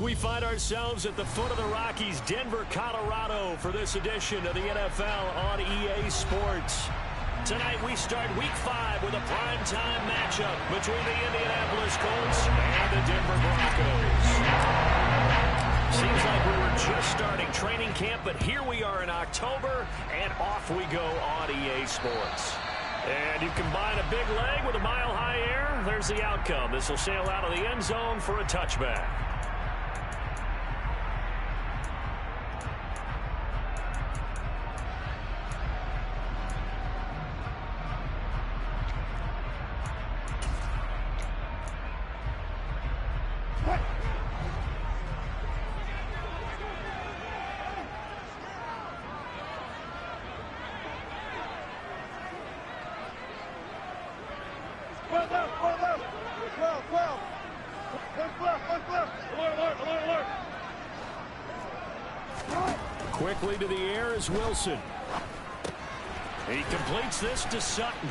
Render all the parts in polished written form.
We find ourselves at the foot of the Rockies, Denver, Colorado, for this edition of the NFL on EA Sports. Tonight we start Week 5 with a primetime matchup between the Indianapolis Colts and the Denver Broncos. Seems like we were just starting training camp, but here we are in October, and off we go on EA Sports. And you combine a big leg with a mile-high air, there's the outcome. This will sail out of the end zone for a touchback. Quickly to the air is Wilson. He completes this to Sutton.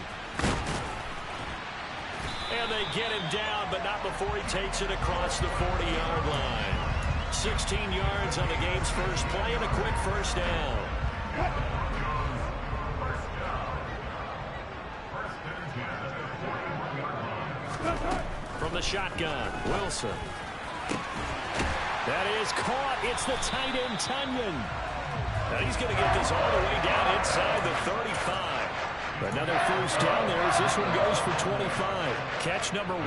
And they get him down, but not before he takes it across the 40-yard line. 16 yards on the game's first play and a quick first down. From the shotgun, Wilson. That is caught. It's the tight end, Tunyon. Now he's going to get this all the way down inside the 35. Another first down there as this one goes for 25. Catch number 100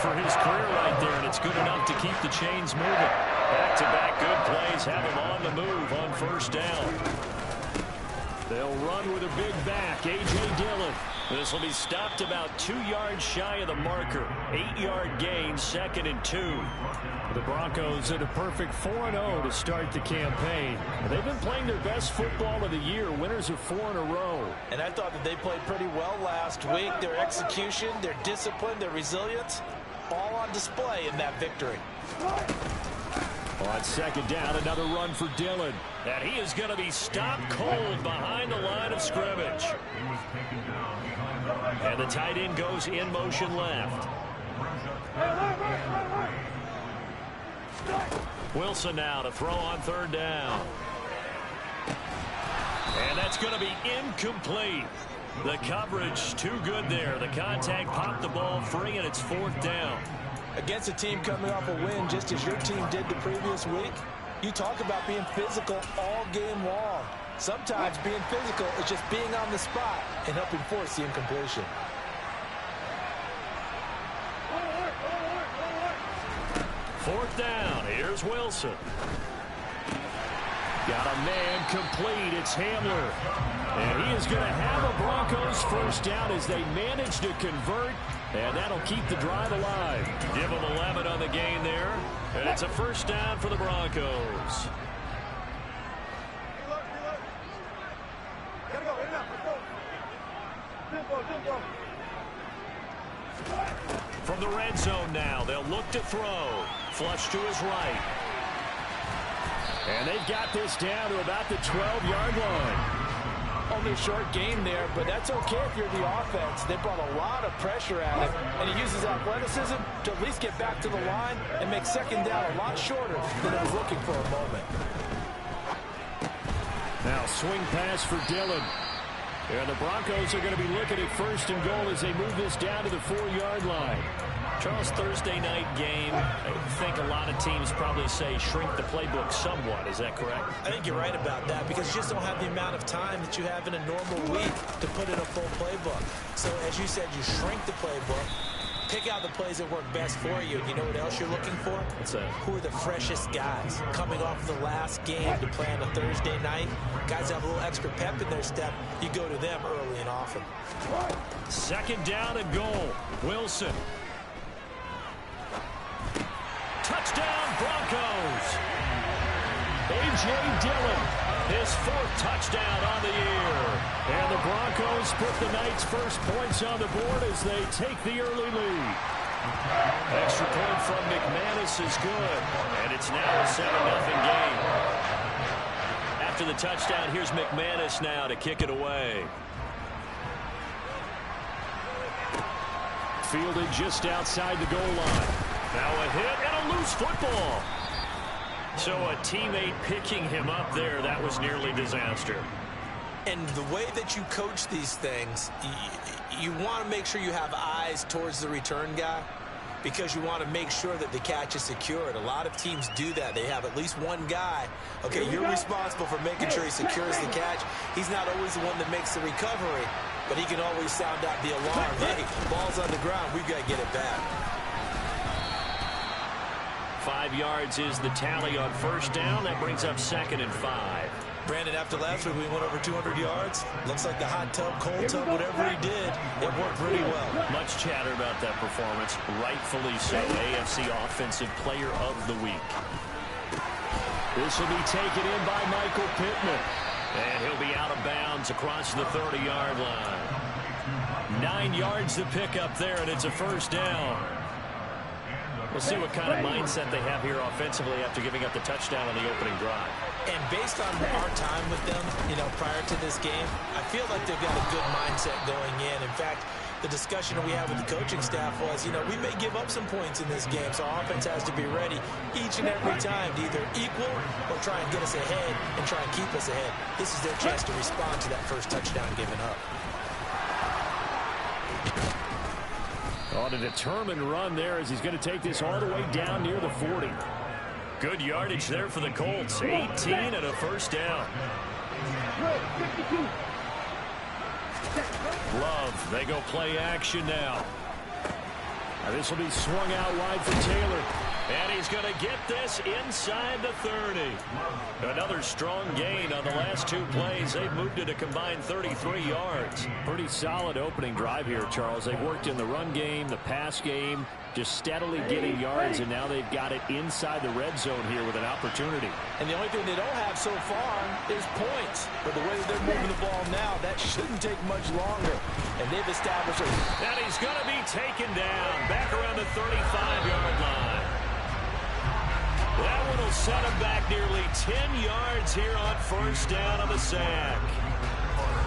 for his career right there, and it's good enough to keep the chains moving. Back-to-back good plays have him on the move on first down. They'll run with a big back, A.J. Dillon. This will be stopped about 2 yards shy of the marker. 8-yard gain, 2nd and 2. The Broncos at a perfect 4-0 to start the campaign. They've been playing their best football of the year, winners of 4 in a row. And I thought that they played pretty well last week. Their execution, their discipline, their resilience, all on display in that victory. On second down, another run for Dillon. And he is going to be stopped cold behind the line of scrimmage. And the tight end goes in motion left. Wilson now to throw on third down. And that's going to be incomplete. The coverage too good there. The contact popped the ball free, and it's 4th down. Against a team coming off a win just as your team did the previous week, you talk about being physical all game long. Sometimes being physical is just being on the spot and helping force the incompletion. Fourth down. Here's Wilson. Got a man complete. It's Hamler. And he is going to have a Broncos first down as they manage to convert. And that'll keep the drive alive. Give them 11 on the gain there. And it's a first down for the Broncos. From the red zone now, they'll look to throw. Flush to his right. And they've got this down to about the 12-yard line. Only a short game there, but that's okay if you're the offense. They brought a lot of pressure at him, and he uses athleticism to at least get back to the line and make second down a lot shorter than he was looking for a moment. Now swing pass for Dillon. And the Broncos are going to be looking at first and goal as they move this down to the 4-yard line. Charles, Thursday night game, I think a lot of teams probably say shrink the playbook somewhat. Is that correct? I think you're right about that because you just don't have the amount of time that you have in a normal week to put in a full playbook. So as you said, you shrink the playbook, pick out the plays that work best for you. You know what else you're looking for? What's that? Who are the freshest guys coming off the last game to play on a Thursday night? Guys have a little extra pep in their step. You go to them early and often. Second down and goal. Wilson. Touchdown, Broncos. A.J. Dillon, his 4th touchdown on the year. And the Broncos put the night's first points on the board as they take the early lead. Extra point from McManus is good, and it's now a 7-0 game. After the touchdown, here's McManus now to kick it away. Fielded just outside the goal line. Now a hit and a loose football. So a teammate picking him up there, that was nearly disaster. And the way that you coach these things, you want to make sure you have eyes towards the return guy because you want to make sure that the catch is secured. A lot of teams do that. They have at least one guy. Okay, you're responsible for making sure he secures the catch. He's not always the one that makes the recovery, but he can always sound out the alarm. Hey, ball's on the ground. We've got to get it back. 5 yards is the tally on first down. That brings up 2nd and 5. Brandon, after last week, we went over 200 yards. Looks like the hot tub, cold tub, whatever he did, it worked pretty well. Much chatter about that performance. Rightfully so. AFC Offensive Player of the Week. This will be taken in by Michael Pittman. And he'll be out of bounds across the 30-yard line. 9 yards to pick up there, and it's a first down. We'll see what kind of mindset they have here offensively after giving up the touchdown on the opening drive. And based on our time with them, prior to this game, I feel like they've got a good mindset going in. In fact, the discussion that we had with the coaching staff was, we may give up some points in this game, so our offense has to be ready each and every time to either equal or try and get us ahead and try and keep us ahead. This is their chance to respond to that first touchdown given up. On a determined run there as he's going to take this all the way down near the 40. Good yardage there for the Colts. 18 and a first down. Love, they go play action now. This will be swung out wide for Taylor. And he's going to get this inside the 30. Another strong gain on the last 2 plays. They've moved it a combined 33 yards. Pretty solid opening drive here, Charles. They've worked in the run game, the pass game, just steadily getting yards, and now they've got it inside the red zone here with an opportunity. And the only thing they don't have so far is points. But the way that they're moving the ball now, that shouldn't take much longer. And they've established it. And he's going to be taken down back around the 35-yard line. That one will set him back nearly 10 yards here on first down on the sack.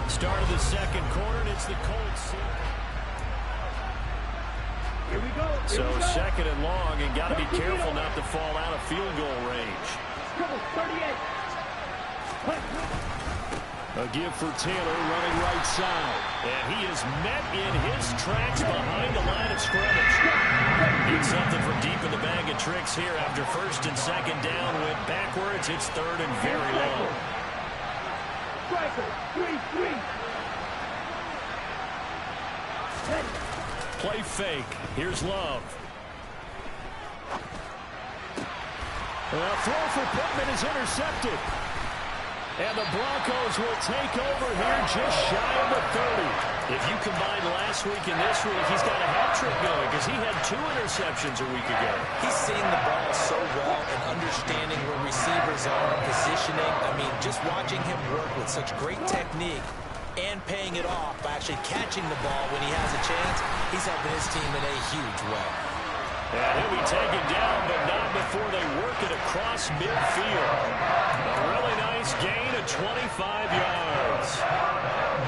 Start of the second quarter, and it's the Colts. Here we go. So 2nd and long, and got to be careful not to fall out of field goal range. 38. A give for Taylor running right side. And he is met in his tracks behind the line of scrimmage. Need something from deep in the bag of tricks here after 1st and 2nd down. Went backwards. It's 3rd and very low. Play fake. Here's Love. A throw for Pittman is intercepted. And the Broncos will take over here just shy of the 30. If you combine last week and this week, he's got a hat trick going because he had 2 interceptions a week ago. He's seeing the ball so well and understanding where receivers are, positioning. I mean, just watching him work with such great technique and paying it off by actually catching the ball when he has a chance, he's helping his team in a huge way. And he'll be taken down, but not before they work it across midfield. A really nice gain of 25 yards.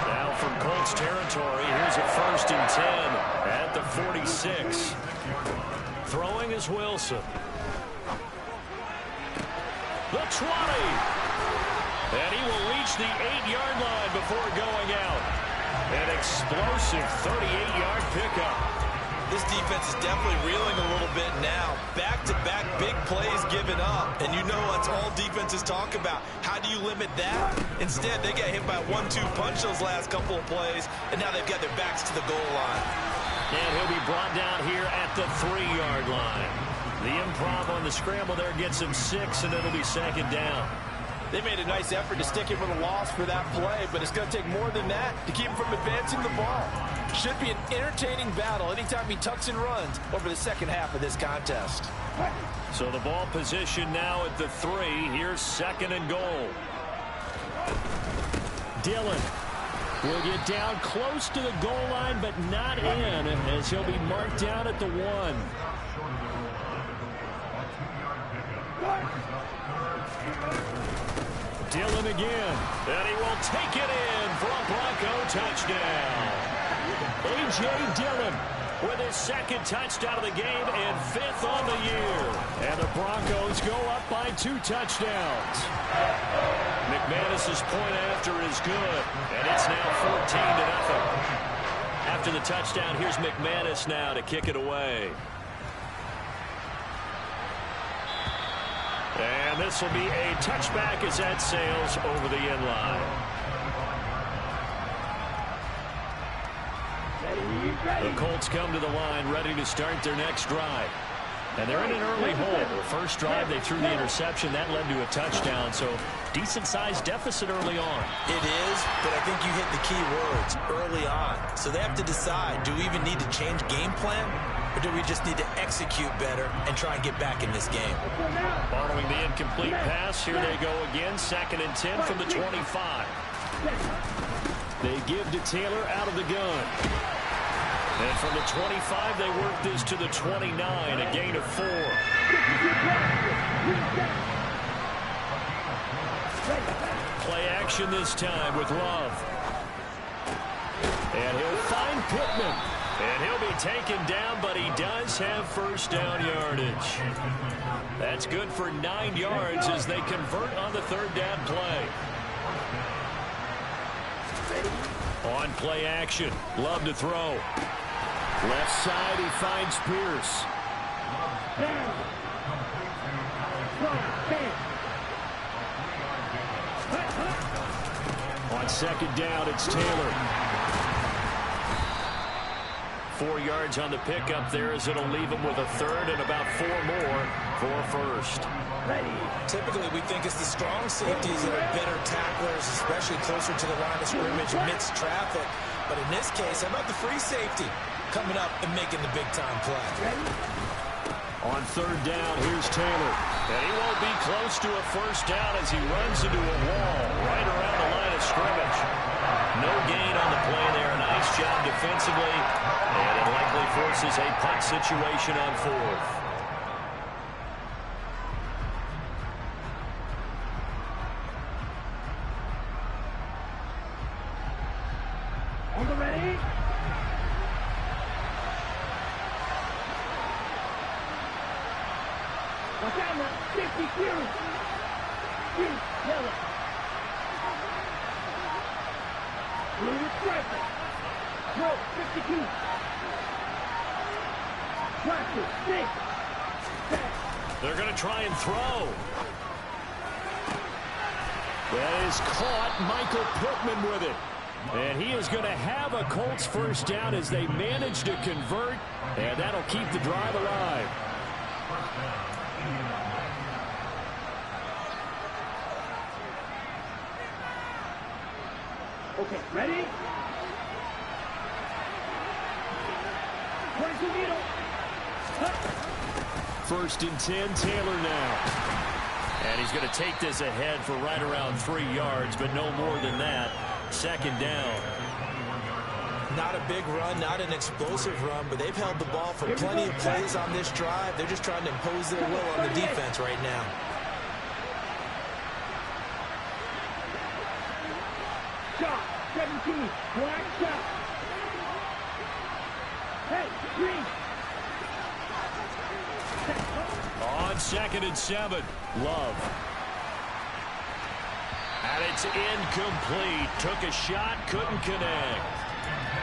Now from Colts territory, here's a 1st and 10 at the 46. Throwing is Wilson. The 20. And he will reach the 8-yard line before going out. An explosive 38-yard pickup. This defense is definitely reeling a little bit now. Back-to-back big plays given up. And you know that's all defenses talk about. How do you limit that? Instead, they got hit by a 1-2 punch those last couple of plays, and now they've got their backs to the goal line. And he'll be brought down here at the 3-yard line. The improv on the scramble there gets him 6, and it'll be 2nd down. They made a nice effort to stick him with a loss for that play, but it's going to take more than that to keep him from advancing the ball. Should be an entertaining battle anytime he tucks and runs over the second half of this contest. So the ball position now at the 3. Here's 2nd and goal. Dillon will get down close to the goal line, but not in, as he'll be marked down at the 1. Dillon again, and he will take it in for a Bronco touchdown. A.J. Dillon with his second touchdown of the game and 5th on the year. And the Broncos go up by 2 touchdowns. McManus's point after is good, and it's now 14-0. After the touchdown, here's McManus now to kick it away. And this will be a touchback as that sails over the end line. The Colts come to the line ready to start their next drive. And they're in an early hole. The first drive, they threw the interception. That led to a touchdown. So decent-sized deficit early on. It is, but I think you hit the key words, early on. So they have to decide, do we even need to change game plan? Or do we just need to execute better and try and get back in this game? Following the incomplete pass, here they go again. 2nd and 10 from the 25. They give to Taylor out of the gun. And from the 25, they work this to the 29, a gain of 4. Play action this time with Love. And he'll find Pittman. And he'll be taken down, but he does have first down yardage. That's good for 9 yards as they convert on the 3rd down play. On play action, Love to throw. Left side, he finds Pierce. On 2nd down, it's Taylor. 4 yards on the pickup there as it'll leave him with a 3rd and about 4 more for 1st. Typically, we think it's the strong safeties that are better tacklers, especially closer to the line of scrimmage amidst traffic. But in this case, how about the free safety coming up and making the big-time play? On 3rd down, here's Taylor. And he won't be close to a first down as he runs into a wall right around the line of scrimmage. No gain on the play there. Nice job defensively. And it likely forces a punt situation on 4th. They're going to try and throw. That is caught. Michael Pittman with it. And he is going to have a Colts first down as they manage to convert. And that'll keep the drive alive. Okay, ready? 22 needle. 1st and 10, Taylor now. And he's going to take this ahead for right around 3 yards, but no more than that. 2nd down. Not a big run, not an explosive run, but they've held the ball for plenty of plays on this drive. They're just trying to impose their will on the defense right now. Shot, 17, black shot. Hey, green. On 2nd and 7, Love. And it's incomplete. Took a shot, couldn't connect.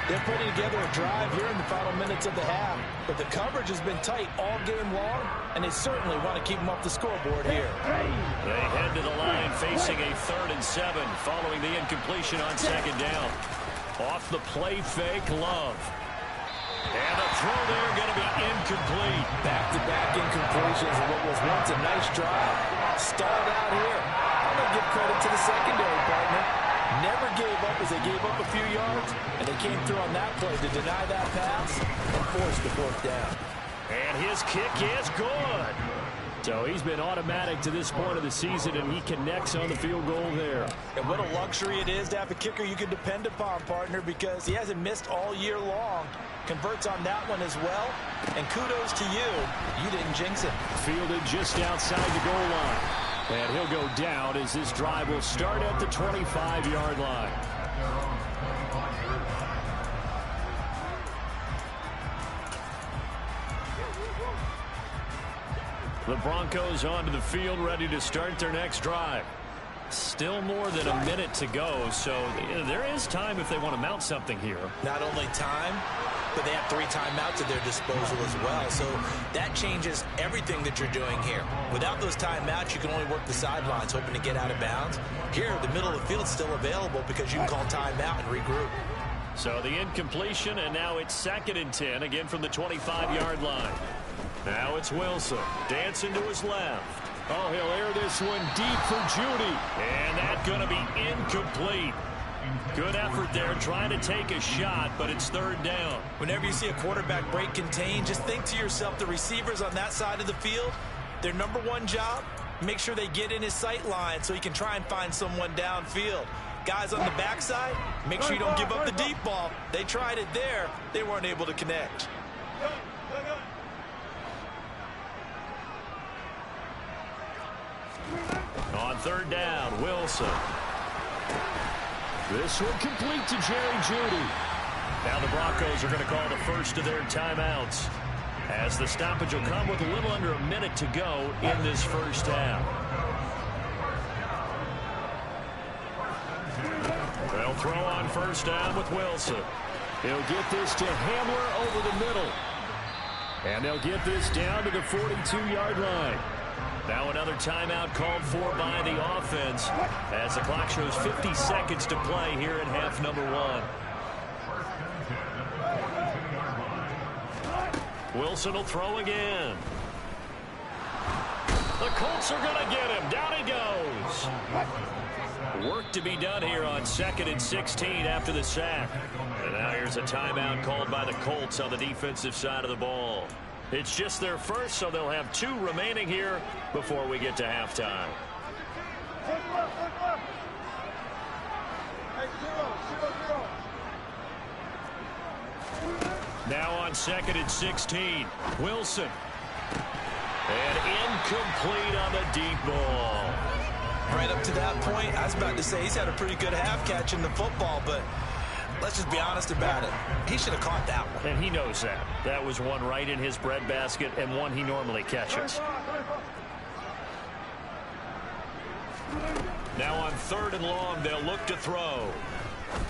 They're putting together a drive here in the final minutes of the half, but the coverage has been tight all game long, and they certainly want to keep them off the scoreboard here. They head to the line facing a 3rd and 7 following the incompletion on 2nd down. Off the play fake, Love. And the throw there going to be incomplete. Back-to-back incompletions of what was once a nice drive. Stalled out here. I'm going to give credit to the secondary partner. Never gave up as they gave up a few yards, and they came through on that play to deny that pass and force the 4th down. And his kick is good. So he's been automatic to this point of the season, and he connects on the field goal there. And what a luxury it is to have a kicker you can depend upon, partner, because he hasn't missed all year long. Converts on that one as well. And kudos to you. You didn't jinx it. Fielded just outside the goal line. And he'll go down as this drive will start at the 25-yard line. The Broncos onto the field, ready to start their next drive. Still more than a minute to go, so there is time if they want to mount something here. Not only time, but they have 3 timeouts at their disposal as well. So that changes everything that you're doing here. Without those timeouts, you can only work the sidelines, hoping to get out of bounds. Here, the middle of the field is still available because you can call timeout and regroup. So the incompletion, and now it's 2nd and 10, again from the 25-yard line. Now it's Wilson, dancing to his left. Oh, he'll air this one deep for Judy. And that's going to be incomplete. Good effort there, trying to take a shot, but it's 3rd down. Whenever you see a quarterback break contain, just think to yourself, the receivers on that side of the field, their number one job, make sure they get in his sight line so he can try and find someone downfield. Guys on the backside, make sure you don't give up the deep ball. They tried it there. They weren't able to connect. On 3rd down, Wilson. This one complete to Jerry Judy. Now the Broncos are going to call the first of their timeouts, as the stoppage will come with a little under a minute to go in this first half. They'll throw on 1st down with Wilson. He'll get this to Hamler over the middle. And they'll get this down to the 42-yard line. Now another timeout called for by the offense, as the clock shows 50 seconds to play here in half number 1. Wilson will throw again. The Colts are going to get him. Down he goes. Work to be done here on 2nd and 16 after the sack. And now here's a timeout called by the Colts on the defensive side of the ball. It's just their first, so they'll have 2 remaining here before we get to halftime. Now on 2nd and 16, Wilson. And incomplete on the deep ball. Right up to that point, I was about to say he's had a pretty good half catching the football, but let's just be honest about it. He should have caught that one. And he knows that. That was one right in his breadbasket and one he normally catches. Now on 3rd and long, they'll look to throw.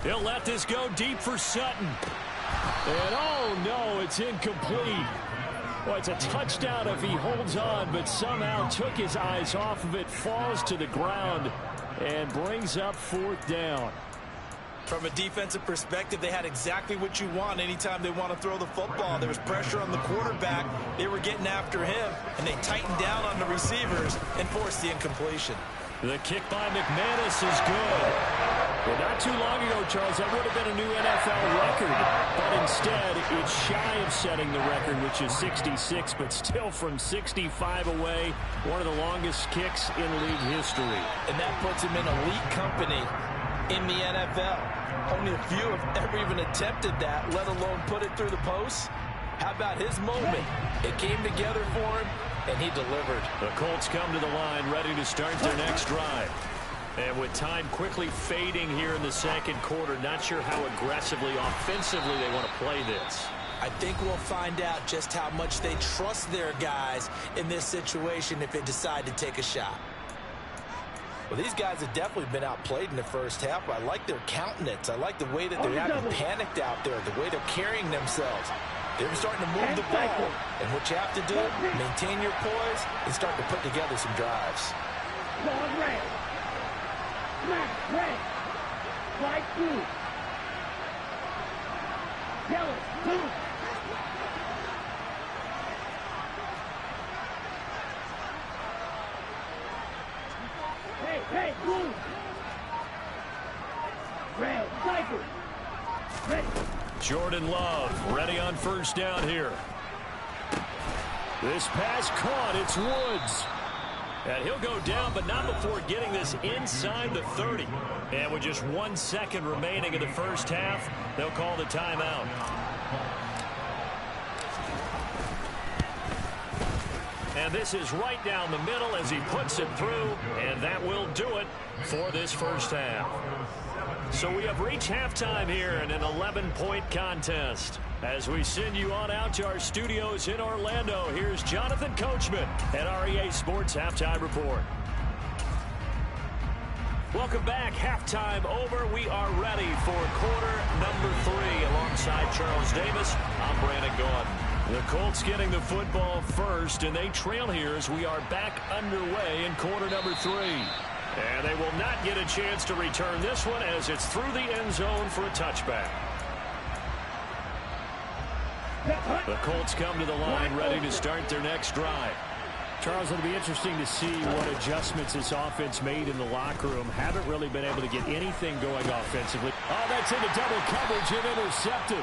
He'll let this go deep for Sutton. And oh no, it's incomplete. Well, it's a touchdown if he holds on, but somehow took his eyes off of it, falls to the ground, and brings up 4th down. From a defensive perspective, they had exactly what you want anytime they want to throw the football. There was pressure on the quarterback. They were getting after him, and they tightened down on the receivers and forced the incompletion. The kick by McManus is good. Well, not too long ago, Charles, that would have been a new NFL record. But instead, it's shy of setting the record, which is 66, but still from 65 away, one of the longest kicks in league history. And that puts him in elite company in the NFL. Only a few have ever even attempted that, let alone put it through the post. How about his moment? It came together for him, and he delivered. The Colts come to the line, ready to start their next drive. And with time quickly fading here in the 2nd quarter, not sure how aggressively, offensively they want to play this. I think we'll find out just how much they trust their guys in this situation if they decide to take a shot. Well, these guys have definitely been outplayed in the first half. I like their countenance. I like the way that they're acting panicked out there, the way they're carrying themselves. They're starting to move the ball. And what you have to do, maintain your poise and start to put together some drives. Long red. Black, red. White, blue. Yellow, blue. Hey, blue. Red, diaper. Ready. Jordan Love ready on 1st down here. This pass caught. It's Woods. And he'll go down, but not before getting this inside the 30. And with just 1 second remaining in the first half, they'll call the timeout. And this is right down the middle as he puts it through, and that will do it for this first half. So we have reached halftime here in an 11-point contest. As we send you on out to our studios in Orlando, here's Jonathan Coachman at REA Sports Halftime Report. Welcome back. Halftime over. We are ready for quarter number 3. Alongside Charles Davis, I'm Brandon Gordon. The Colts getting the football first, and they trail here as we are back underway in quarter number 3. And they will not get a chance to return this one as it's through the end zone for a touchback. The Colts come to the line ready to start their next drive. Charles, it'll be interesting to see what adjustments this offense made in the locker room. Haven't really been able to get anything going offensively. Oh, that's into double coverage and intercepted.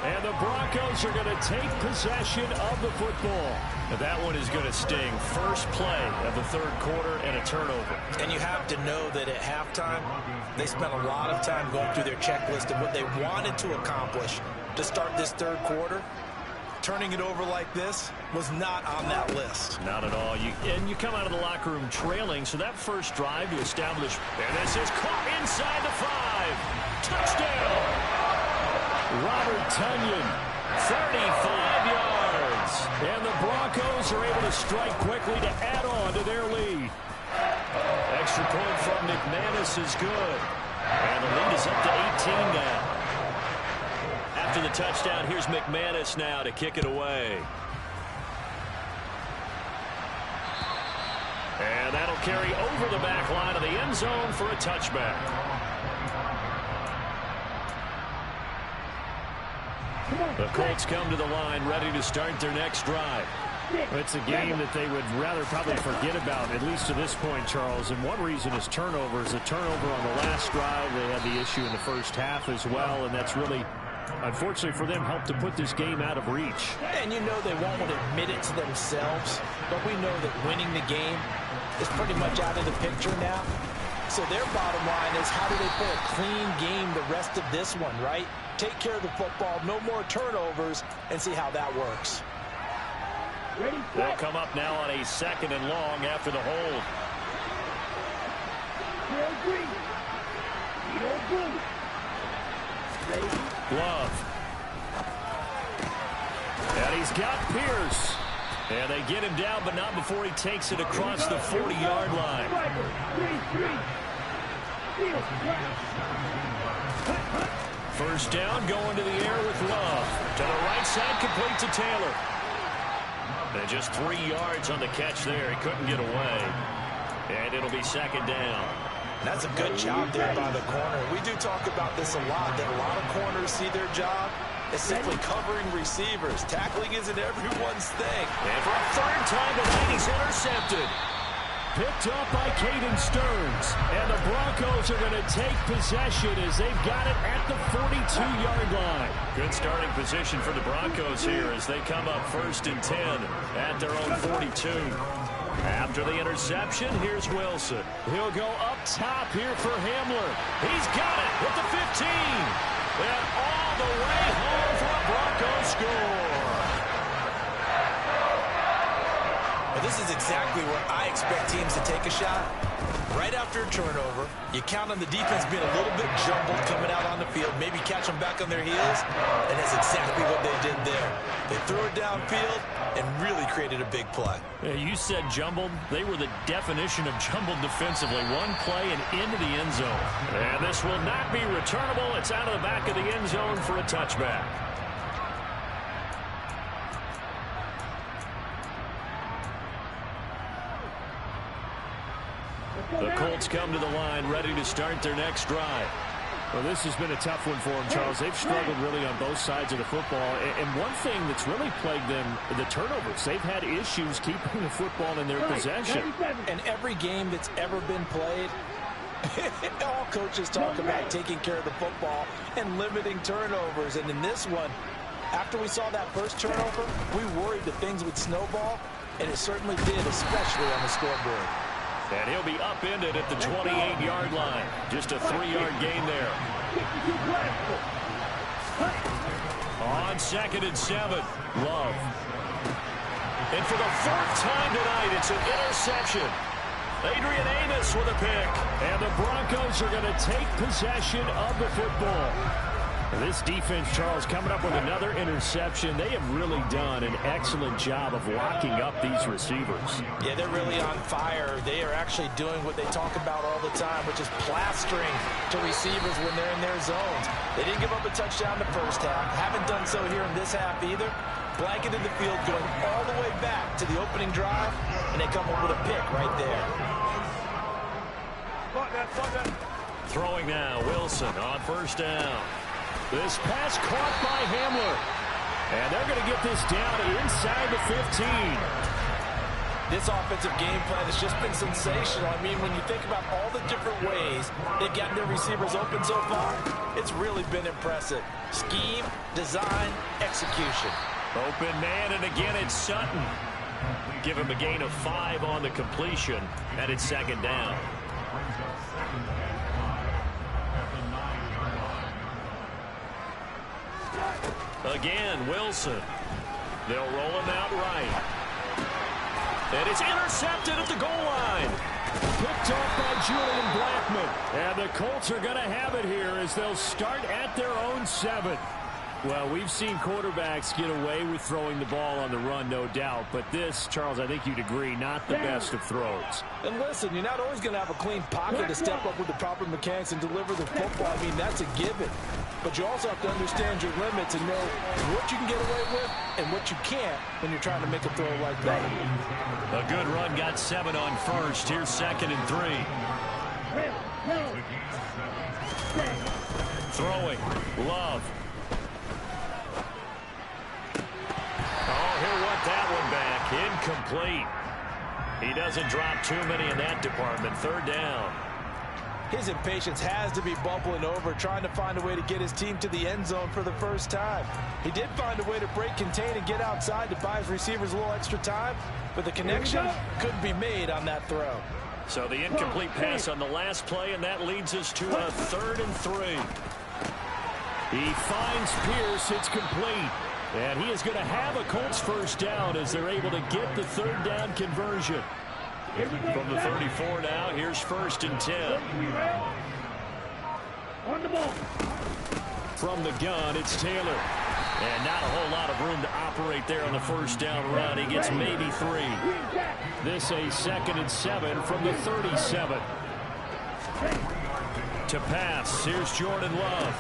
And the Broncos are going to take possession of the football. Now that one is going to sting. First play of the third quarter and a turnover. And you have to know that at halftime, they spent a lot of time going through their checklist of what they wanted to accomplish to start this third quarter. Turning it over like this was not on that list. Not at all. And you come out of the locker room trailing, so that first drive to establish. And this is caught inside the 5. Touchdown! Robert Tonyan, 35 yards. And the Broncos are able to strike quickly to add on to their lead. Extra point from McManus is good. And the lead is up to 18 now. After the touchdown, here's McManus now to kick it away. And that'll carry over the back line of the end zone for a touchback. The Colts come to the line ready to start their next drive. It's a game that they would rather probably forget about, at least to this point, Charles. And one reason is turnovers. A turnover on the last drive. They had the issue in the first half as well, and that's really, unfortunately for them, helped to put this game out of reach. And you know they won't admit it to themselves, but we know that winning the game is pretty much out of the picture now. So their bottom line is, how do they play a clean game the rest of this one, right? Take care of the football, no more turnovers, and see how that works. They'll come up now on a 2nd and long after the hold. Love. And he's got Pierce. And they get him down, but not before he takes it across the 40-yard line. First down, going to the air with Love. To the right side, complete to Taylor. And just 3 yards on the catch there. He couldn't get away. And it'll be 2nd down. That's a good job there by the corner. We do talk about this a lot, that a lot of corners see their job as simply covering receivers. Tackling isn't everyone's thing. And for a 3rd time tonight, he's intercepted. Picked up by Caden Stearns. And the Broncos are going to take possession as they've got it at the 42-yard line. Good starting position for the Broncos here as they come up 1st and 10 at their own 42. After the interception, here's Wilson. He'll go up top here for Hamler. He's got it with the 15. And all the way home for a Broncos score. Well, this is exactly where I expect teams to take a shot. Right after a turnover, you count on the defense being a little bit jumbled coming out on the field, maybe catch them back on their heels, and that's exactly what they did there. They threw it downfield and really created a big play. Yeah, you said jumbled. They were the definition of jumbled defensively. One play and into the end zone. And this will not be returnable. It's out of the back of the end zone for a touchback. The Colts come to the line ready to start their next drive. Well, this has been a tough one for them, Charles. They've struggled really on both sides of the football. And one thing that's really plagued them, the turnovers. They've had issues keeping the football in their possession. And every game that's ever been played, all coaches talk about taking care of the football and limiting turnovers. And in this one, after we saw that first turnover, we worried that things would snowball, and it certainly did, especially on the scoreboard. And he'll be upended at the 28-yard line. Just a 3-yard gain there. On 2nd and 7, Love. And for the 4th time tonight, it's an interception. Adrian Amos with a pick. And the Broncos are going to take possession of the football. And this defense, Charles, coming up with another interception. They have really done an excellent job of locking up these receivers. Yeah, they're really on fire. They are actually doing what they talk about all the time, which is plastering to receivers when they're in their zones. They didn't give up a touchdown the first half. Haven't done so here in this half either. Blanketed the field going all the way back to the opening drive, and they come up with a pick right there. Throwing now, Wilson on first down. This pass caught by Hamler. And they're going to get this down inside the 15. This offensive game plan has just been sensational. I mean, when you think about all the different ways they've gotten their receivers open so far, it's really been impressive. Scheme, design, execution. Open man, and again it's Sutton. Give him a gain of 5 on the completion, and it's second down. Again, Wilson. They'll roll him out right. And it's intercepted at the goal line. Picked off by Julian Blackmon. And the Colts are going to have it here as they'll start at their own 7. Well, we've seen quarterbacks get away with throwing the ball on the run, no doubt. But this, Charles, I think you'd agree, not the best of throws. And listen, you're not always going to have a clean pocket to step up with the proper mechanics and deliver the football. I mean, that's a given. But you also have to understand your limits and know what you can get away with and what you can't when you're trying to make a throw like that. A good run, got 7 on first. Here's second and 3. Throwing, Love. Oh, he'll want that one back. Incomplete. He doesn't drop too many in that department. Third down. His impatience has to be bubbling over, trying to find a way to get his team to the end zone for the first time. He did find a way to break, contain, and get outside to buy his receivers a little extra time, but the connection couldn't be made on that throw. So the incomplete pass on the last play, and that leads us to a 3rd and 3. He finds Pierce. It's complete. And he is going to have a Colts first down as they're able to get the 3rd down conversion. From the 34 now, here's 1st and 10. On the ball. From the gun, it's Taylor. And not a whole lot of room to operate there on the first down run. He gets maybe 3. This a 2nd and 7 from the 37. To pass, here's Jordan Love.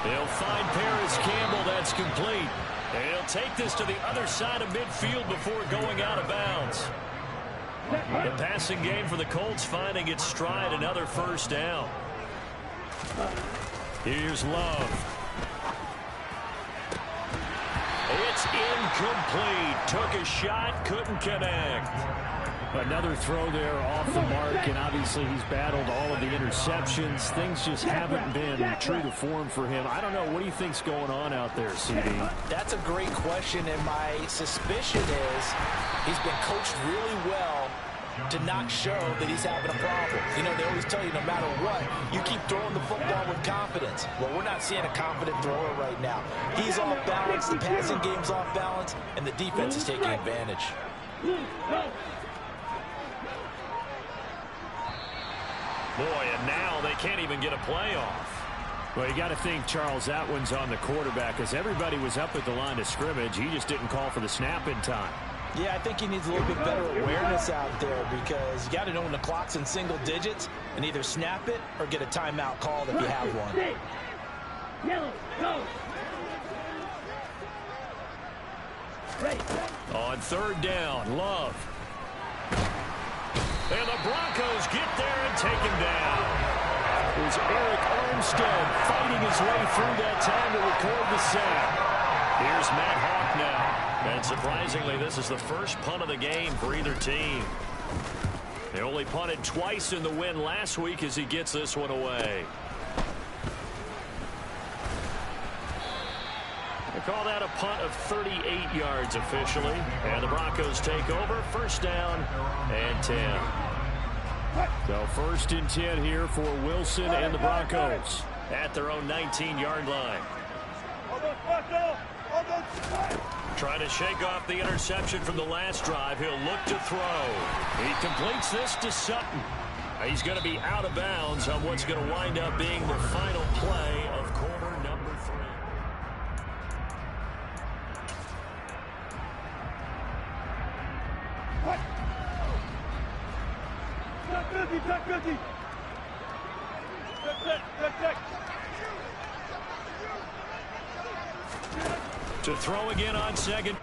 He'll find Paris Campbell. That's complete. And he'll take this to the other side of midfield before going out of bounds. The passing game for the Colts finding its stride, another first down. Here's Love. It's incomplete. Took a shot, couldn't connect. Another throw there off the mark, and obviously he's battled all of the interceptions. Things just haven't been true to form for him. I don't know. What do you think's going on out there, CD? That's a great question, and my suspicion is he's been coached really well to not show that he's having a problem. You know, they always tell you no matter what, you keep throwing the football with confidence. Well, we're not seeing a confident thrower right now. He's off balance, the passing game's off balance, and the defense is taking advantage. Boy, and now they can't even get a playoff. Well, you got to think, Charles, that one's on the quarterback, as everybody was up at the line of scrimmage. He just didn't call for the snap in time. Yeah, I think he needs a little bit better awareness out there, because you got to know when the clock's in single digits and either snap it or get a timeout called if you have one. Yellow, go. On 3rd down, Love. And the Broncos get there and take him down. It was Eric Armstead fighting his way through that time to record the sack. Here's Matt Hawk now. And surprisingly, this is the first punt of the game for either team. They only punted twice in the win last week as he gets this one away. They call that a punt of 38 yards officially. And the Broncos take over. First down and 10. So 1st and 10 here for Wilson and the Broncos at their own 19-yard line. Trying to shake off the interception from the last drive. He'll look to throw. He completes this to Sutton. He's going to be out of bounds on what's going to wind up being the final play of quarter number 3. Check 50. Check. To throw again on second.